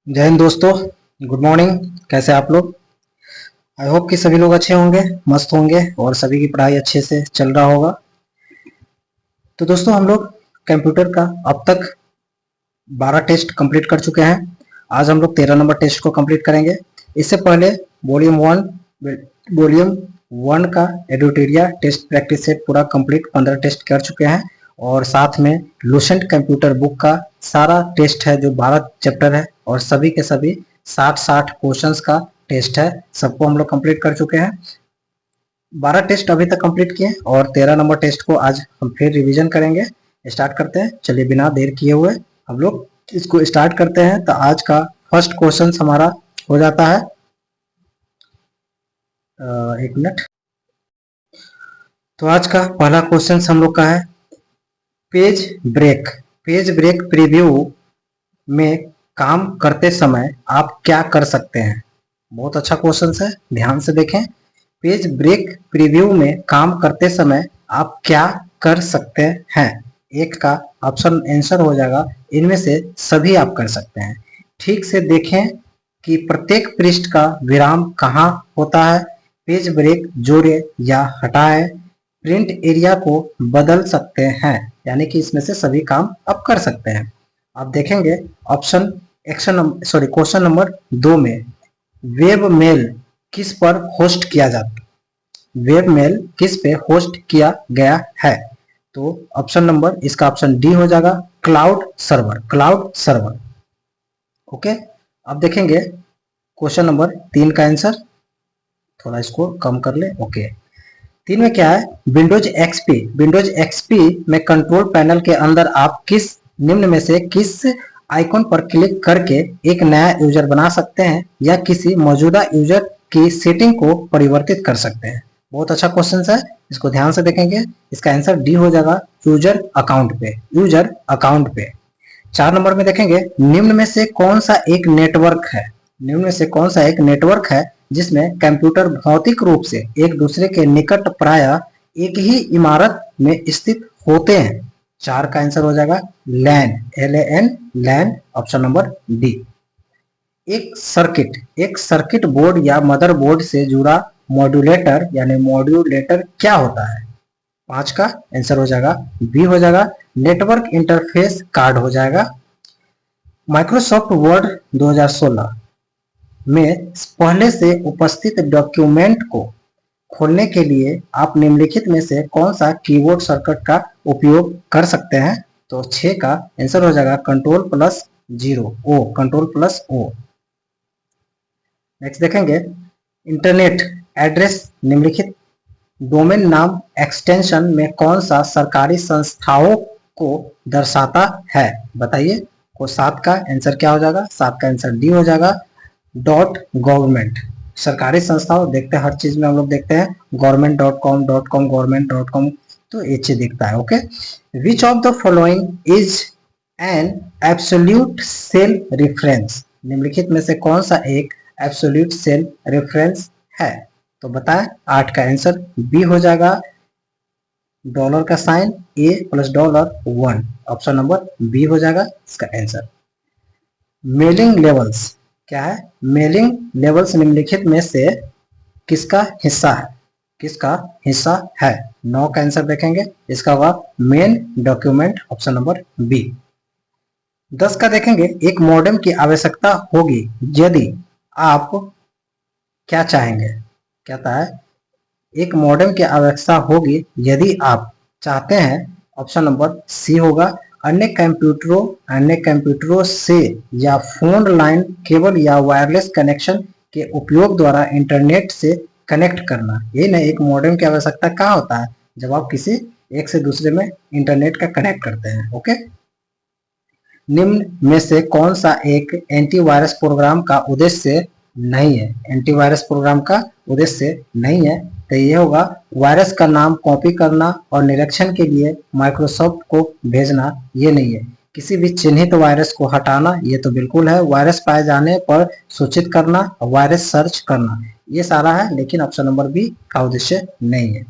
जय हिंद दोस्तों। Good morning. कैसे आप लोग? आई होप कि सभी लोग अच्छे होंगे, मस्त होंगे और सभी की पढ़ाई अच्छे से चल रहा होगा। तो दोस्तों हम लोग कंप्यूटर का अब तक 12 टेस्ट कंप्लीट कर चुके हैं। आज हम लोग 13 नंबर टेस्ट को कंप्लीट करेंगे। इससे पहले वॉल्यूम वन का एडिटोरिया टेस्ट प्रैक्टिस सेट पूरा कंप्लीट 15 टेस्ट कर चुके हैं और साथ में लुसेंट कंप्यूटर बुक का सारा टेस्ट है जो 12 चैप्टर है और सभी के सभी 60 क्वेश्चंस का टेस्ट है, सबको हम लोग कंप्लीट कर चुके हैं। 12 टेस्ट अभी तक कंप्लीट किए और 13 नंबर टेस्ट को आज हम फिर रिवीजन करेंगे। स्टार्ट करते हैं। चलिए बिना देर किए हुए हम लोग इसको स्टार्ट करते हैं। तो आज का फर्स्ट क्वेश्चन हमारा हो जाता है, एक मिनट। तो आज का पहला क्वेश्चन हम लोग का है page break. Page break preview में काम करते समय आप क्या कर सकते हैं? बहुत अच्छा क्वेश्चन है, ध्यान से देखें। पेज ब्रेक प्रीव्यू में काम करते समय आप क्या कर सकते हैं? एक का ऑप्शन आंसर हो जाएगा इनमें से सभी आप कर सकते हैं। ठीक से देखें कि प्रत्येक पृष्ठ का विराम कहाँ होता है। पेज ब्रेक जोड़े या हटाए, प्रिंट एरिया को बदल सकते हैं, यानी कि इसमें से सभी काम आप कर सकते हैं। आप देखेंगे ऑप्शन क्वेश्चन नंबर 2 में वेब मेल किस पर होस्ट किया जाता है? वेब मेल किस पे होस्ट किया गया है? तो ऑप्शन नंबर इसका ऑप्शन डी हो जाएगा, cloud server. Cloud server. Okay. अब देखेंगे क्वेश्चन नंबर 3 का आंसर। थोड़ा इसको कम कर ले। ओके। 3 में क्या है? Windows XP. विंडोज एक्सपी में कंट्रोल पैनल के अंदर आप निम्न में से किस आइकॉन पर क्लिक करके एक नया यूजर बना सकते हैं या किसी मौजूदा यूजर की सेटिंग को परिवर्तित कर सकते हैं? बहुत अच्छा क्वेश्चन है, इसको ध्यान से देखेंगे। इसका आंसर डी हो जाएगा, यूजर अकाउंट पे। यूजर अकाउंट पे। 4 नंबर में देखेंगे निम्न में से कौन सा एक नेटवर्क है? निम्न में से कौन सा एक नेटवर्क है जिसमें कंप्यूटर भौतिक रूप से एक दूसरे के निकट प्रायः एक ही इमारत में स्थित होते हैं? 4 का आंसर हो जाएगा LAN. LAN, LAN. Option number D. एक सर्किट बोर्ड या मदरबोर्ड से जुड़ा मॉड्यूलेटर यानी मॉड्यूलेटर क्या होता है? 5 का आंसर हो जाएगा बी हो जाएगा, नेटवर्क इंटरफेस कार्ड हो जाएगा। माइक्रोसॉफ्ट वर्ड 2016 में पहले से उपस्थित डॉक्यूमेंट को खोलने के लिए आप निम्नलिखित में से कौन सा कीबोर्ड शॉर्टकट का उपयोग कर सकते हैं? तो 6 का आंसर हो जाएगा Ctrl+0 ओ। Ctrl+O। नेक्स्ट देखेंगे इंटरनेट एड्रेस निम्नलिखित डोमेन नाम एक्सटेंशन में कौन सा सरकारी संस्थाओं को दर्शाता है? बताइए। को 7 का आंसर क्या हो जाएगा? 7 का आंसर डी हो जाएगा, .गवर्नमेंट। सरकारी संस्थाओं देखते हैं, हर चीज में हम लोग देखते हैं government.com, government.com, तो ये चीज दिखता है। Okay. Which of the following is an absolute cell reference? निम्नलिखित में से कौन सा एक एब्सोल्यूट सेल रेफरेंस है? तो बताएं। 8 का आंसर बी हो जाएगा, डॉलर का साइन $1। ऑप्शन नंबर बी हो जाएगा इसका आंसर। मेलिंग लेवल्स क्या है? मेलिंग लेवल्स निम्नलिखित में से किसका हिस्सा है? किसका हिस्सा है? 9 का आंसर देखेंगे, इसका होगा main document. Option number B. 10 का देखेंगे एक मॉडेम की आवश्यकता होगी यदि आप क्या चाहेंगे? कहता है एक मॉडेम की आवश्यकता होगी यदि आप चाहते हैं। ऑप्शन नंबर सी होगा, अन्य कंप्यूटरों से या फोन लाइन केबल या वायरलेस कनेक्शन के उपयोग द्वारा इंटरनेट से कनेक्ट करना। ये ना एक मॉडेम की आवश्यकता कहाँ होता है? जब आप किसी एक से दूसरे में इंटरनेट का कनेक्ट करते हैं। ओके। निम्न में से कौन सा एक एंटीवायरस प्रोग्राम का उद्देश्य नहीं है? एंटीवायरस प्रोग्राम का उद्देश्य नहीं है तो ये होगा वायरस का नाम कॉपी करना और निरीक्षण के लिए माइक्रोसॉफ्ट को भेजना। ये नहीं है। किसी भी चिन्हित वायरस को हटाना, ये तो बिल्कुल है। वायरस पाए जाने पर सूचित करना, वायरस सर्च करना, ये सारा है, लेकिन ऑप्शन नंबर बी का उद्देश्य नहीं है।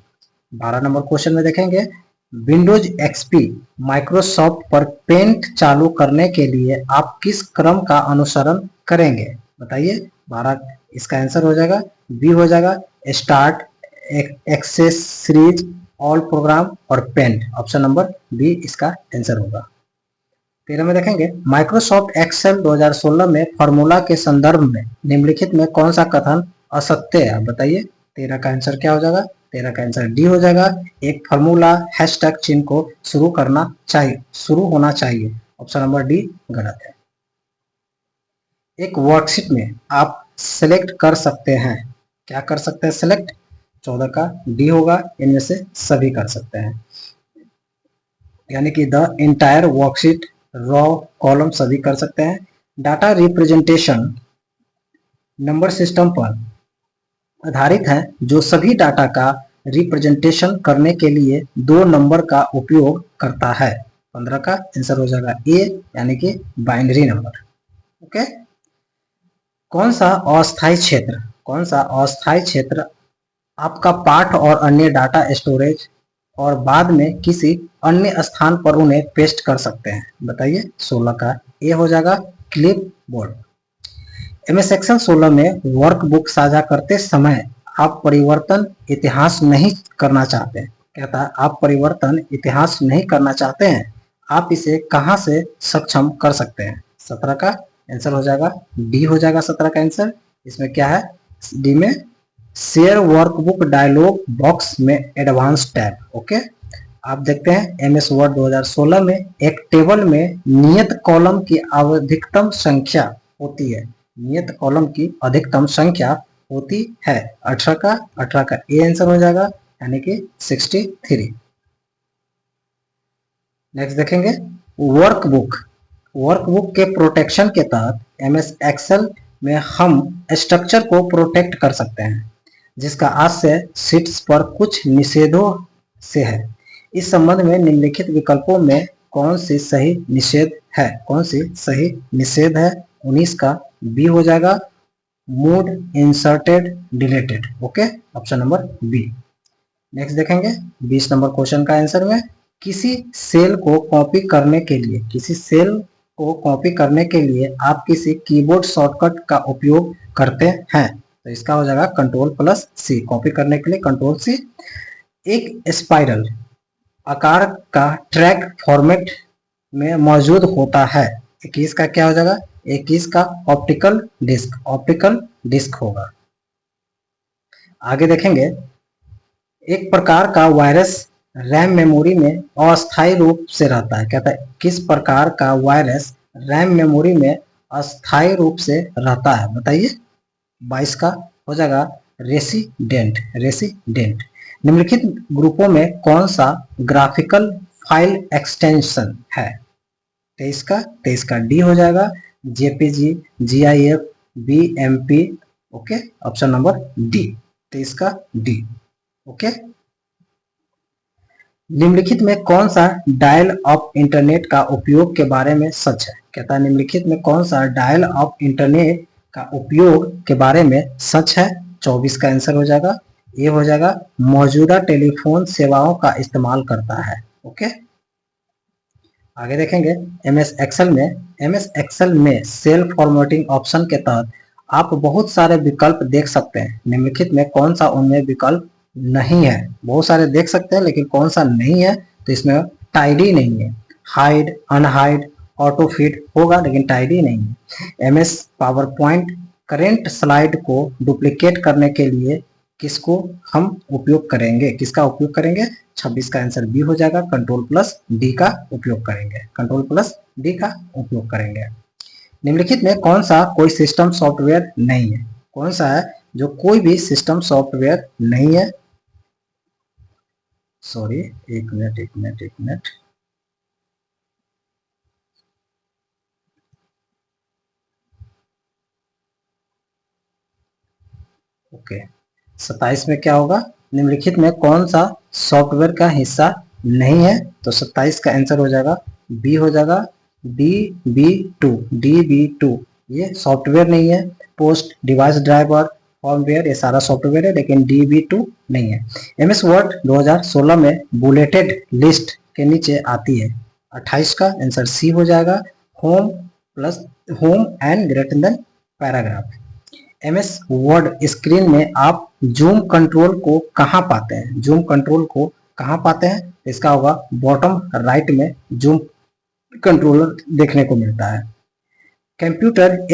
12 नंबर क्वेश्चन में देखेंगे विंडोज एक्सपी माइक्रोसॉफ्ट पर पेंट चालू करने के लिए आप किस क्रम का अनुसरण करेंगे? बताइए। 12 इसका आंसर हो जाएगा बी हो जाएगा स्टार्ट, एक्सेसरीज, ऑल प्रोग्राम और पेंट। ऑप्शन नंबर बी इसका आंसर होगा। 13 में देखेंगे माइक्रोसॉफ्ट एक्सेल 2016 में फॉर्मूला के संदर्भ में निम्नलिखित में कौन सा कथन असत्य है? बताइए। 13 का आंसर क्या हो जाएगा? 13 का आंसर डी हो जाएगा। एक फॉर्मूला हैशटैग चिन्ह को शुरू होना चाहिए। ऑप्शन नंबर डी गलत है। एक वर्कशीट में आप सिलेक्ट कर सकते हैं, क्या कर सकते हैं सिलेक्ट? 14 का डी होगा, इनमें से सभी कर सकते हैं, यानी कि the entire worksheet, raw, column सभी कर सकते हैं। डाटा रिप्रेजेंटेशन नंबर सिस्टम पर आधारित है जो सभी डाटा का रिप्रेजेंटेशन करने के लिए 2 नंबर का उपयोग करता है। 15 का आंसर हो जाएगा ए, यानी कि बाइनरी नंबर। ओके। कौन सा अस्थायी क्षेत्र आपका पाठ और अन्य डाटा स्टोरेज और बाद में किसी अन्य स्थान पर उन्हें पेस्ट कर सकते हैं? बताइए। 16 का ए हो जाएगा क्लिप बोर्ड। एमएस एक्सेल 16 में वर्कबुक साझा करते समय आप परिवर्तन इतिहास नहीं करना चाहते हैं। कहता है आप परिवर्तन इतिहास नहीं करना चाहते हैं, आप इसे कहां से सक्षम कर सकते हैं? 17 का आंसर हो जाएगा डी हो जाएगा। 17 का आंसर इसमें क्या है? डी में शेयर वर्कबुक डायलॉग बॉक्स में एडवांस टैब। ओके। आप देखते हैं एमएस वर्ड 2016 में एक टेबल में नियत कॉलम की अधिकतम संख्या होती है। नियत कॉलम की अधिकतम संख्या होती है 18 का ए आंसर हो जाएगा, यानी कि 63। नेक्स्ट देखेंगे वर्कबुक के प्रोटेक्शन के तहत एमएस एक्सेल में हम स्ट्रक्चर को प्रोटेक्ट कर सकते हैं, जिसका आज से शीट्स पर कुछ निषेधों से है। इस संबंध में निम्नलिखित विकल्पों में कौन सी सही निषेध है? 19 का बी हो जाएगा mood inserted deleted. Okay, option number B. Next देखेंगे 20 नंबर क्वेश्चन का आंसर में किसी सेल को कॉपी करने के लिए आप किसी कीबोर्ड शॉर्टकट का उपयोग करते हैं? तो इसका हो जाएगा कंट्रोल+C। कॉपी करने के लिए कंट्रोल+C। एक स्पाइरल आकार का ट्रैक फॉर्मेट में मौजूद होता है। 21 का क्या हो जाएगा? 21 का ऑप्टिकल डिस्क होगा। आगे देखेंगे एक प्रकार का वायरस रैम मेमोरी में अस्थायी रूप से रहता है। कहता है किस प्रकार का वायरस रैम मेमोरी में अस्थायी रूप से रहता है? बताइए। 22 का हो जाएगा रेसिडेंट। निम्नलिखित ग्रुपों में कौन सा ग्राफिकल फाइल एक्सटेंशन है? 23 का डी हो जाएगा JPG, GIF, BMP. Okay, option number D. 23 का डी। ओके। निम्नलिखित में कौन सा डायल अप इंटरनेट का उपयोग के बारे में सच है? कहता है निम्नलिखित में कौन सा डायल अप इंटरनेट का उपयोग के बारे में सच है? 24 का आंसर हो जाएगा ये हो जाएगा मौजूदा टेलीफोन सेवाओं का इस्तेमाल करता है। ओके। आगे देखेंगे एमएस एक्सेल में सेल फॉर्मेटिंग ऑप्शन के तहत आप बहुत सारे विकल्प देख सकते हैं। निम्नलिखित में कौन सा उनमें विकल्प नहीं है? बहुत सारे देख सकते हैं लेकिन कौन सा नहीं है? तो इसमें टाइडी नहीं है, हाइड, अनहाइड, ऑटो फिट होगा लेकिन टाइडी नहीं है। MS power point current slide को डुप्लीकेट करने के लिए किसका उपयोग करेंगे? 26 का आंसर बी हो जाएगा कंट्रोल+D का उपयोग करेंगे। निम्नलिखित में कौन सा कोई सिस्टम सॉफ्टवेयर नहीं है? कौन सा है जो कोई भी सिस्टम सॉफ्टवेयर नहीं है? सॉरी, एक मिनट। ओके, 27 में क्या होगा? निम्नलिखित में कौन सा सॉफ्टवेयर का हिस्सा नहीं है? तो 27 का आंसर हो जाएगा बी हो जाएगा DB2। ये सॉफ्टवेयर नहीं है। पोस्ट डिवाइस ड्राइवर, फॉर्मवेयर ये सारा सॉफ्टवेयर है, लेकिन DB2 नहीं है। MS वर्ड 2016 में बुलेटेड लिस्ट के नीचे आती है। 28 का आंसर सी हो जाएगा। Home plus home and greater than paragraph. MS word screen में आप जूम कंट्रोल को कहाँ पाते हैं? जूम कंट्रोल को कहाँ पाते हैं? इसका होगा बॉटम राइट में जूम कंट्रोलर देखने को मिलता है। कंप्यूटर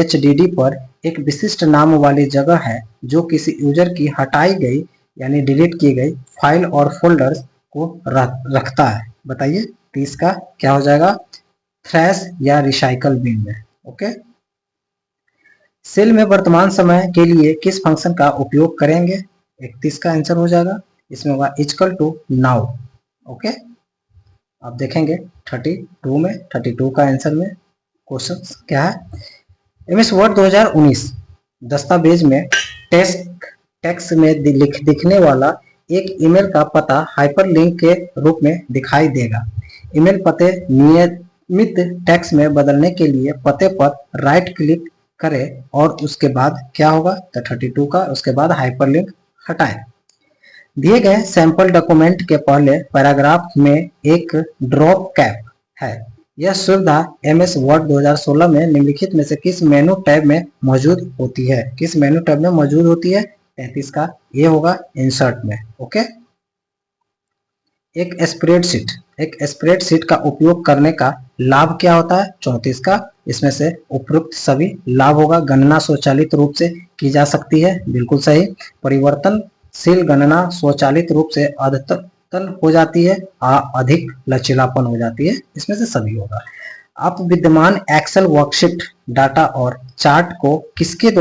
HDD पर एक विशिष्ट नाम वाली जगह है जो किसी यूजर की हटाई गई यानी डिलीट की गई फाइल और फोल्डर्स को रखता है। बताइए, तो इसका क्या हो जाएगा? थ्रैश या रिसाइकल बिन में। ओके। सेल में वर्तमान समय के लिए किस फंक्शन का उपयोग करेंगे? 31 का आंसर हो जाएगा। इसमें होगा इक्वल टू नाउ। ओके, आप देखेंगे 32 में, 32 का आंसर में क्वेश्चन क्या है? MS वर्ड 2019 दस्तावेज में टेक्स्ट में दिखने वाला एक ईमेल का पता हाइपरलिंक के रूप में दिखाई देगा। ईमेल पते नियमित टेक्स्ट में बदलने के लिए पते पर राइट क्लिक करें और उसके बाद क्या होगा? तो 32 का, उसके बाद हाइपरलिंक हटाएं। दिए गए सैंपल डॉक्यूमेंट के पहले पैराग्राफ में एक ड्रॉप कैप है। यह सुविधा MS वर्ड 2016 में निम्नलिखित में से किस मेनू टैब में मौजूद होती है? किस मेनू टैब में मौजूद होती है? 33 का ये होगा इंसर्ट में। ओके। एक स्प्रेडशीट का उपयोग करने का लाभ क्या होता है? 34 का, इसमें से उपरोक्त सभी लाभ होगा। गणना स्वचालित रूप से की जा सकती है, बिल्कुल सही। परिवर्तनशील गणना स्वचालित रूप से अद्यतन हो जाती है, अधिक लचीलापन हो जाती है, इसमें से सभी होगा। आप विद्यमान एक्सेल वर्कशीट डाटा और चार्ट को किसके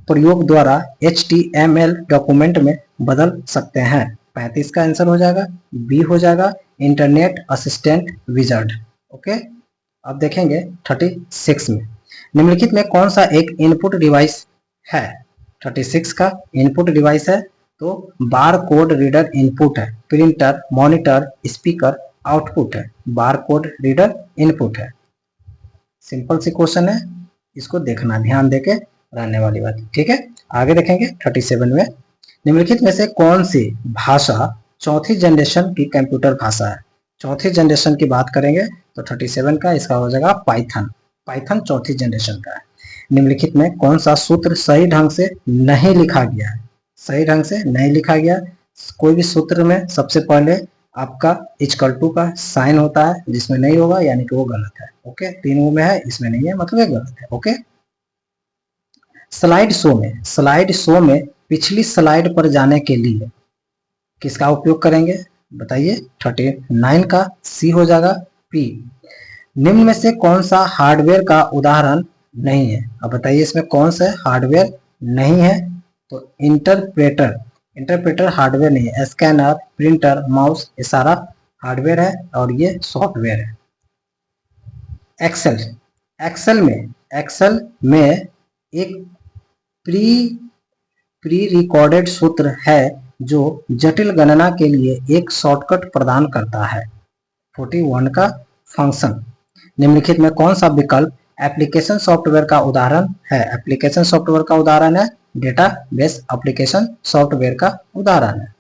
प्रयोग द्वारा HTML डॉक्यूमेंट में बदल सकते हैं? 35 का आंसर हो जाएगा, बी हो जाएगा, इंटरनेट असिस्टेंट विजार्ड। ओके, अब देखेंगे 36 में निम्नलिखित में कौन सा एक इनपुट डिवाइस है? 36 का इनपुट डिवाइस है तो बार कोड रीडर इनपुट है, प्रिंटर, मॉनिटर, स्पीकर आउटपुट है, बार कोड रीडर इनपुट है। सिंपल सी क्वेश्चन है, इसको देखना, ध्यान देके रहने वाली बात। ठीक है, आगे देखेंगे 37 में निम्नलिखित में से कौन सी भाषा चौथी जनरेशन की कंप्यूटर भाषा है? चौथी जनरेशन की बात करेंगे तो 37 का इसका हो जाएगा पाइथन चौथी जनरेशन का है। निम्नलिखित में कौन सा सूत्र सही ढंग से नहीं लिखा गया है? सही ढंग से नहीं लिखा गया। कोई भी सूत्र में सबसे पहले आपका इक्वल टू का साइन होता है, जिसमें नहीं होगा यानी कि वो गलत है। ओके, तीनों में है, इसमें नहीं है, मतलब ये गलत है। ओके, स्लाइड शो में पिछली स्लाइड पर जाने के लिए किसका उपयोग करेंगे? बताइए, 39 का सी हो जाएगा, पी। निम्न में से कौन सा हार्डवेयर का उदाहरण नहीं है? अब बताइए इसमें कौन सा हार्डवेयर नहीं है? तो इंटरप्रेटर हार्डवेयर नहीं है। स्कैनर, प्रिंटर, माउस ये सारा हार्डवेयर है और ये सॉफ्टवेयर है। एक्सेल में एक प्री रिकॉर्डेड सूत्र है जो जटिल गणना के लिए एक शॉर्टकट प्रदान करता है। 41 का फंक्शन। निम्नलिखित में कौन सा विकल्प एप्लीकेशन सॉफ्टवेयर का उदाहरण है? एप्लीकेशन सॉफ्टवेयर का उदाहरण है, डेटाबेस एप्लीकेशन सॉफ्टवेयर का उदाहरण है।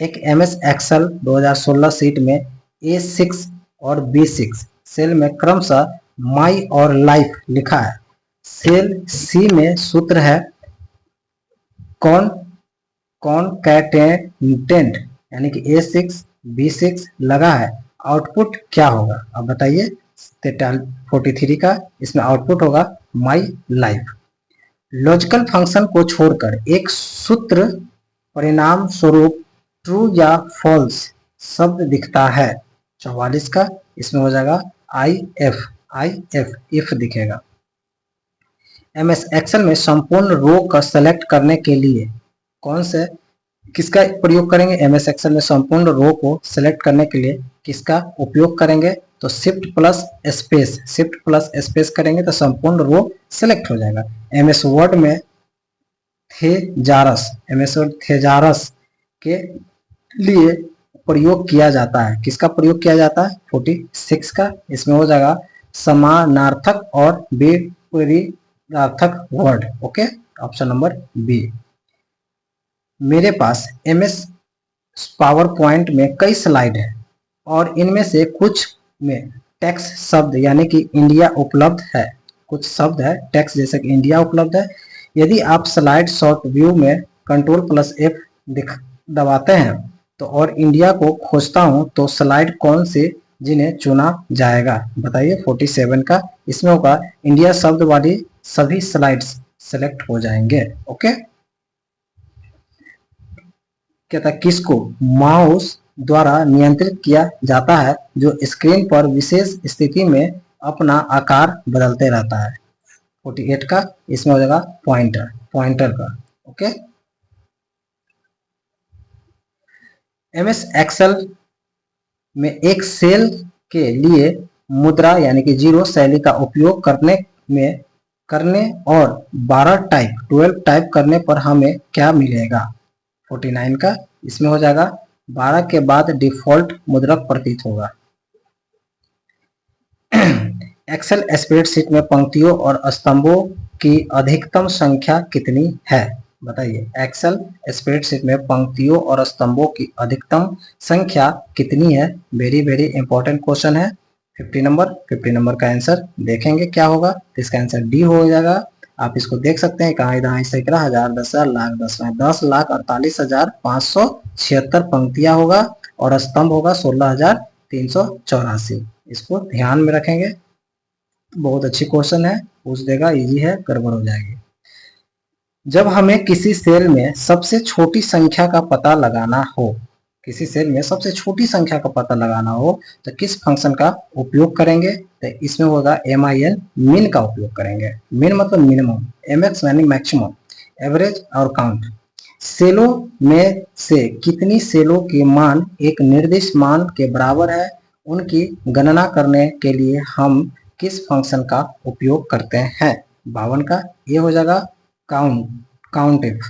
एक MS एक्सेल 2016 सीट में A6 और B6 सेल में क्रमशः माई और लाइफ लिखा है। सेल C में सूत्र है कॉनकैटेनेंट यानी कि A6 B6 लगा है। आउटपुट क्या होगा? अब बताइए, 43 का इसमें आउटपुट होगा माई लाइफ। लॉजिकल फंक्शन को छोड़कर एक सूत्र परिणाम स्वरूप ट्रू या फॉल्स शब्द दिखता है। 44 का इसमें हो जाएगा इफ दिखेगा। MS एक्सेल में संपूर्ण रो का सेलेक्ट करने के लिए किसका प्रयोग करेंगे? MS एक्सेल में संपूर्ण रो को सेलेक्ट करने के लिए किसका उपयोग करेंगे? तो शिफ्ट प्लस स्पेस करेंगे तो संपूर्ण रो सेलेक्ट हो जाएगा। MS वर्ड में थेजारस के लिए प्रयोग किया जाता है। किसका प्रयोग किया जाता है? 46 का इसमें हो जाएगा समानार्थक और सार्थक word. Okay, option number B. मेरे पास एमएस पावर पॉइंट में कई स्लाइड है और इनमें से कुछ में टेक्स्ट शब्द यानी कि इंडिया उपलब्ध है। कुछ शब्द है टेक्स्ट जैसे कि इंडिया उपलब्ध है। यदि आप स्लाइड शॉर्ट व्यू में कंट्रोल प्लस एफ दबाते हैं तो और इंडिया को खोजता हूं तो स्लाइड कौन से जिन्हें चुना जाएगा? बताइए 47 का इसमें होगा इंडिया शब्द वाली सभी स्लाइड्स सेलेक्ट हो जाएंगे। ओके, क्या था, किसको माउस द्वारा नियंत्रित किया जाता है जो स्क्रीन पर विशेष स्थिति में अपना आकार बदलते रहता है? 48 का इसमें हो जाएगा पॉइंटर, पॉइंटर का। ओके, एमएस एक्सेल में एक सेल के लिए मुद्रा यानी कि जीरो शैली का उपयोग करने और 12 टाइप करने पर हमें क्या मिलेगा? 49 का इसमें हो जाएगा 12 के बाद डिफॉल्ट मुद्रक प्रतीत होगा। एक्सेल स्प्रेडशीट में पंक्तियों और स्तंभों की अधिकतम संख्या कितनी है? बताइए, एक्सेल स्प्रेडशीट में पंक्तियों और स्तंभों की अधिकतम संख्या कितनी है? वेरी वेरी इंपॉर्टेंट क्वेश्चन है। 50 नंबर का आंसर देखेंगे क्या होगा, तो इसका आंसर डी हो जाएगा। आप इसको देख सकते हैं, कहाँ इधर सैकड़ा, हजार, 10,000, लाख, 10,48,576 पंक्तियां होगा और स्तंभ होगा 16,384। इसको ध्यान में रखेंगे, बहुत अच्छी क्वेश्चन है, पूछ देगा, इजी है, गड़बड़ हो जाएगी। जब हमें किसी सेल में सबसे छोटी संख्या का पता लगाना हो, किसी सेल में सबसे छोटी संख्या का पता लगाना हो तो किस फंक्शन का उपयोग करेंगे? तो इसमें होगा MIN, मिन का उपयोग करेंगे। मिन मतलब मिनिमम, MX यानी मैक्सिमम, एवरेज और काउंट। सेलों में से कितनी सेलों के मान एक निर्दिष्ट मान के बराबर है, उनकी गणना करने के लिए हम किस फंक्शन का उपयोग करते हैं? 52 का ये हो जाएगा count if.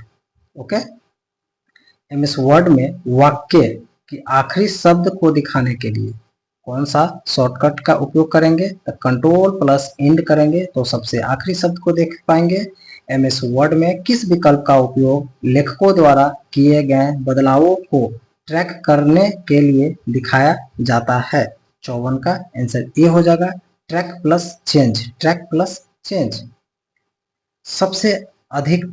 Okay, MS word में वाक्य की आखिरी शब्द को दिखाने के लिए कौन सा शॉर्टकट का उपयोग करेंगे? तो कंट्रोल प्लस इंड करेंगे तो सबसे आखिरी शब्द को देख पाएंगे। एमएस वर्ड में किस विकल्प का उपयोग लेखकों द्वारा किए गए बदलावों को ट्रैक करने के लिए दिखाया जाता है? 54 का आंसर ए हो जाएगा track plus change, track plus change. सबसे अधिक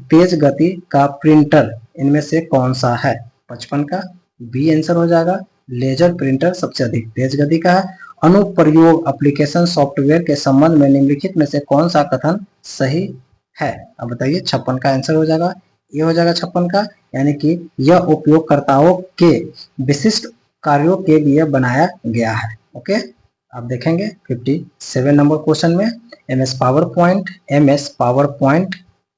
तेज गति का प्रिंटर इनमें से कौन सा है? 55 का बी आंसर हो जाएगा, लेजर प्रिंटर सबसे अधिक तेज गति का है। अनुप्रयोग एप्लीकेशन सॉफ्टवेयर के संबंध में निम्नलिखित में से कौन सा कथन सही है? अब बताइए, 56 का आंसर हो जाएगा, ये हो जाएगा 56 का, यानी कि यह उपयोगकर्ताओं के विशिष्ट कार्यों के लिए बनाया गया है। ओके, आप देखेंगे 57 नंबर क्वेश्चन में एमएस पावर पॉइंट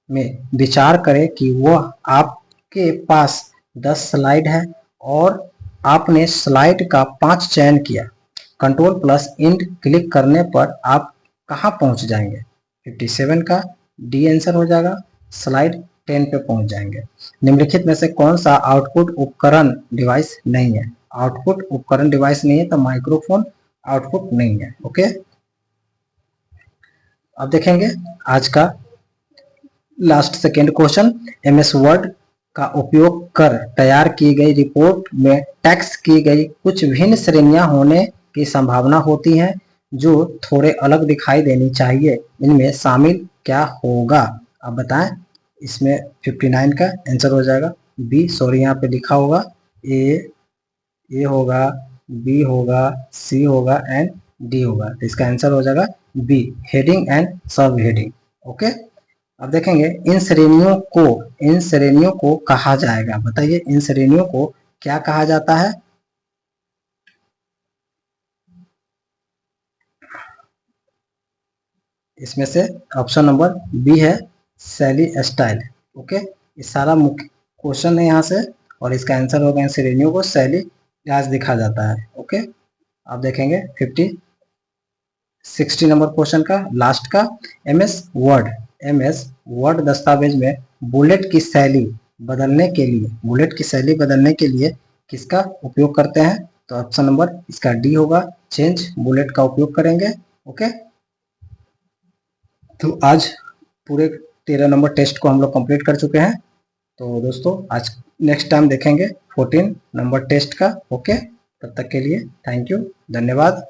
में विचार करें कि वह आपके पास 10 स्लाइड है और आपने स्लाइड का 5 चयन किया। कंट्रोल प्लस इंड क्लिक करने पर आप कहां पहुंच जाएंगे? 57 का डी आंसर हो जाएगा, स्लाइड 10 पे पहुंच जाएंगे। निम्नलिखित में से कौन सा आउटपुट उपकरण डिवाइस नहीं है? आउटपुट उपकरण डिवाइस नहीं है तो माइक्रोफोन आउटपुट नहीं है। ओके, अब देखेंगे आज का last second question. MS word का उपयोग कर तैयार की गई रिपोर्ट में टैक्स की गई कुछ भिन्न श्रेणियां होने की संभावना होती है जो थोड़े अलग दिखाई देनी चाहिए, इनमें शामिल क्या होगा? अब बताएं, इसमें 59 का आंसर हो जाएगा बी, सॉरी यहाँ पे लिखा होगा ए होगा, बी होगा, सी होगा एंड डी होगा, तो इसका आंसर हो जाएगा बी, हेडिंग एंड सब हेडिंग। ओके, अब देखेंगे इन श्रेणियों को कहा जाएगा। बताइए, इन श्रेणियों को क्या कहा जाता है? इसमें से ऑप्शन नंबर बी है शैली स्टाइल। ओके, ये सारा मुख्य क्वेश्चन है यहाँ से और इसका आंसर होगा इन श्रेणियों को शैली आज दिखा जाता है। ओके, आप देखेंगे 60 नंबर क्वेश्चन का लास्ट का। एमएस वर्ड दस्तावेज में बुलेट की शैली बदलने के लिए किसका उपयोग करते हैं? तो ऑप्शन नंबर इसका डी होगा, चेंज बुलेट का उपयोग करेंगे। ओके, तो आज पूरे 13 नंबर टेस्ट को हम लोग कंप्लीट कर चुके हैं। तो दोस्तों आज नेक्स्ट टाइम देखेंगे 14 नंबर टेस्ट का। ओके, तब तक के लिए थैंक यू, धन्यवाद।